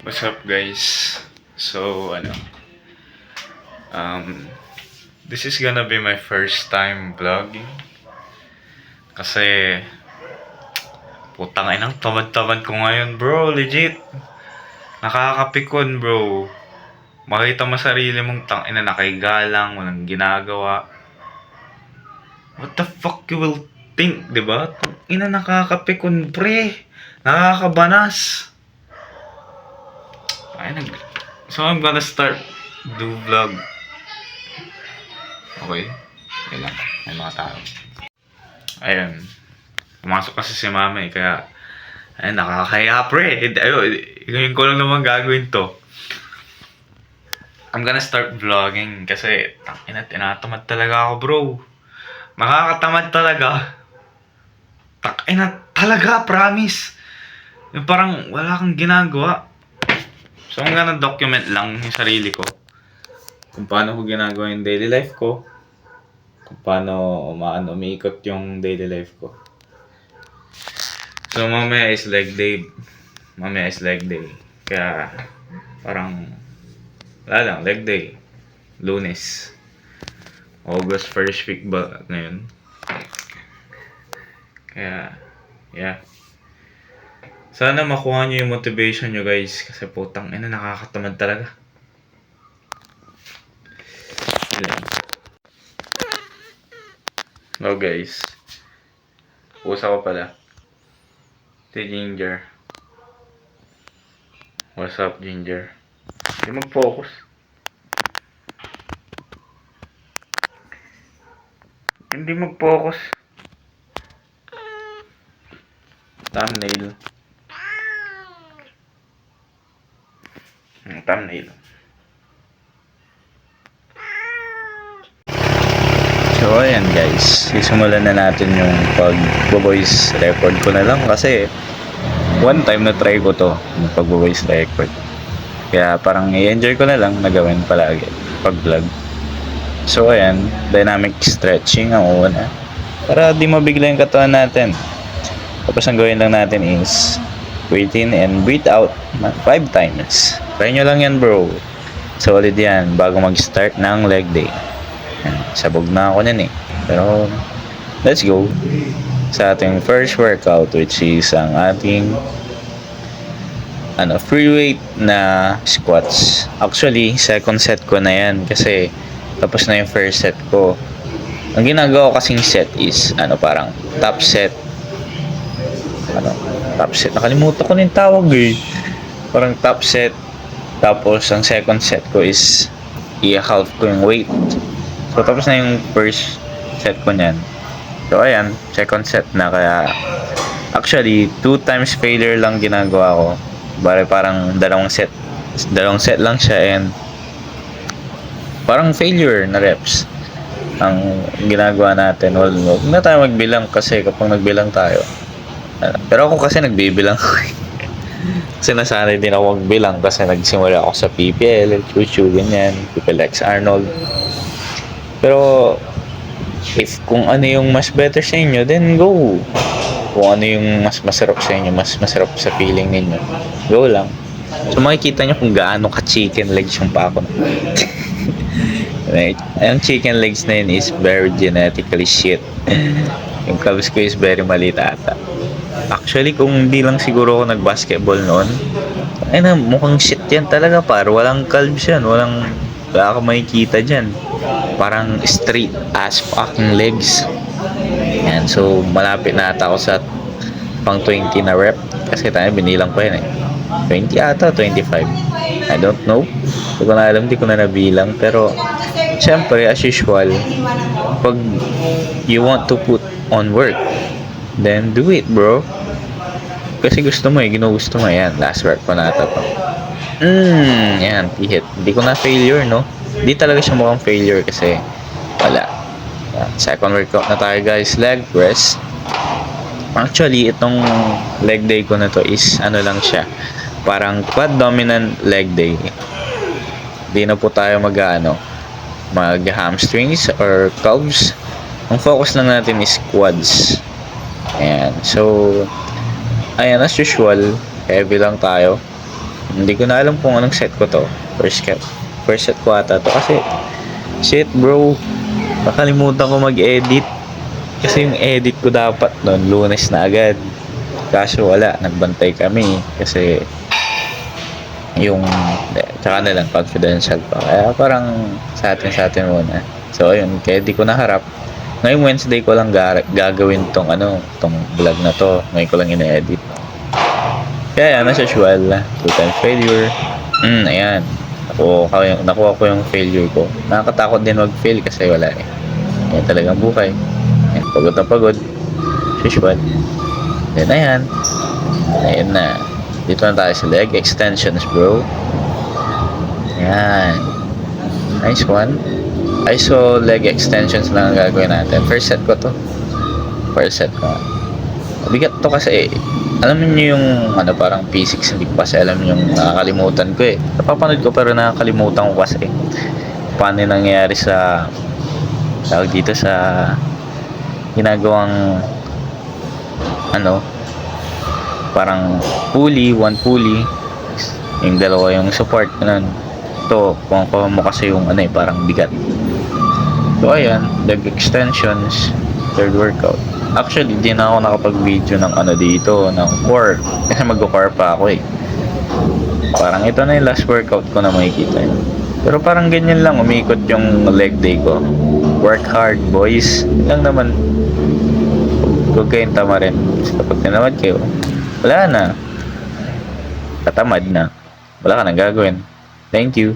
What's up guys? So um this is gonna be my first time vlogging kasi putang inang tamad-tamad ko ngayon bro, legit. Nakakapikon bro. Makita mo sarili mong tangina nakahiga lang, walang ginagawa. What the fuck you will think, di ba? Ina nakakapikon pre. Nakakabanas. So I'm gonna start do vlog. Okay. Okay lang. May mga tao. Ayun. Pumasok kasi si mama kaya ayun, nakakaya pre. Ayun, ngayon ko lang naman gagawin to. I'm gonna start vlogging kasi tinatamad talaga ako bro. Nakakatamad talaga. Talaga, promise. Yung parang wala kang ginagawa. So I'm gonna document lang yung sarili ko. Kung paano ko ginagawa yung daily life ko. Kung paano umiikot yung daily life ko. So mamaya is leg day. Kaya parang wala lang, leg day. Lunes. August first week ba ngayon? Kaya, yeah. Sana makuha nyo yung motivation nyo guys. Kasi putang ina, nakakatamad talaga. No guys. Pusa ko pala. Si Ginger. What's up Ginger? Hindi mag-focus. Hindi mag-focus. Thumbnail. Thumbnail. So ayan guys, sisimulan na natin yung pag-voice record ko na lang kasi one time na try ko to, yung pag-voice record. Kaya parang i-enjoy ko na lang na gawin palagi pag-vlog. So ayan, dynamic stretching ang una para di mabigla yung katawan natin. Tapos ang gawin lang natin is breathe in and breathe out 5 times. Try nyo lang yan bro. Solid yan bago mag-start ng leg day. Sabog na ako niyan eh. Pero let's go sa ating first workout, which is ang ating free weight na squats. Actually second set ko na yan kasi tapos na yung first set ko. Ang ginagawa kasing set is parang top set. Top set, nakalimutan ko na yung tawag eh. Parang top set. Tapos ang second set ko is i-half ko yung weight. So tapos na yung first set ko niyan. So ayan, second set na, kaya actually 2 times failure lang ginagawa ko. Bale parang dalawang set lang siya and parang failure na reps ang ginagawa natin. Huwag na tayo magbilang kasi kapag nagbilang tayo, pero ako kasi nagbibilang kasi nasanay din ako magbilang kasi nagsimula ako sa PPL, Chuchu, ganyan, PPL X Arnold. Pero kung ano yung mas better sa inyo, then go. Kung ano yung mas masarap sa inyo, mas masarap sa feeling ninyo, go lang. So makikita nyo kung gaano ka chicken legs yung pako. Right? Ang chicken legs na yun is very genetically shit. Yung calves ko is very maliit ata. Actually kung hindi lang siguro ako nag-basketball noon, mukhang shit yan talaga par. Walang calves yan, wala ka makikita dyan. Parang straight as fucking legs. Yan, so malapit na ata ako sa pang 20 na rep kasi tayo binilang ko yan 20 ata, 25, I don't know, hindi ko na alam, hindi ko na nabilang. Pero syempre as usual, pag you want to put on work, then do it bro, kasi gusto mo ginugusto mo. Yan, last rep ko na ata pa. Yan, hit. Hindi ko na failure, no? Hindi talaga siya mukhang failure kasi wala. Second workout na tayo guys, leg press. Actually itong leg day ko na to is lang siya, parang quad dominant leg day. Hindi na po tayo mag hamstrings or calves. Ang focus lang natin is quads. Ayan, so ayan, as usual heavy lang tayo. Hindi ko na alam kung anong set ko to. First set ko ata to kasi shit bro. Nakalimutan ko mag-edit. Kasi yung edit ko dapat noon Lunes na agad. Kaso wala, nagbantay kami kasi yung tsaka na lang confidential pa. Kaya parang sa atin muna. So ayun, kaya di ko naharap. Ngayong Wednesday ko lang gagawin tong vlog na to. Ngayon ko lang ina-edit. Kaya as usual, 2 times failure. Ayan. Nakuha ko yung failure ko. Nakakatakot din mag-fail kasi wala eh. Yan talagang buhay. Ayan, pagod na pagod. As usual. Then ayan. Ayan na. Dito na tayo sa leg extensions bro. Ayan. Nice one. ISO leg extensions lang ang gagawin natin. First set ko to. First set ko. Bigat to kasi alam niyo yung parang P6 hindi ko kasi alam yung nakakalimutan ko eh. Napapanood ko pero nakakalimutan ko kasi paano nangyayari sa tawag dito sa ginagawang parang one pulley yung dalawa yung support ganun. Ito kung mo kasi yung parang bigat. So ayan, leg extensions, third workout. Actually, di na ako nakapag-video ng dito, ng core. Kasi mag-core pa ako eh. Parang ito na yung last workout ko na makikita yun. Pero parang ganyan lang, umikot yung leg day ko. Work hard, boys. Yun lang naman. Huwag kayong tama rin. Kasi kapag tinamad kayo, wala na. Katamad na. Wala ka nang gagawin. Thank you.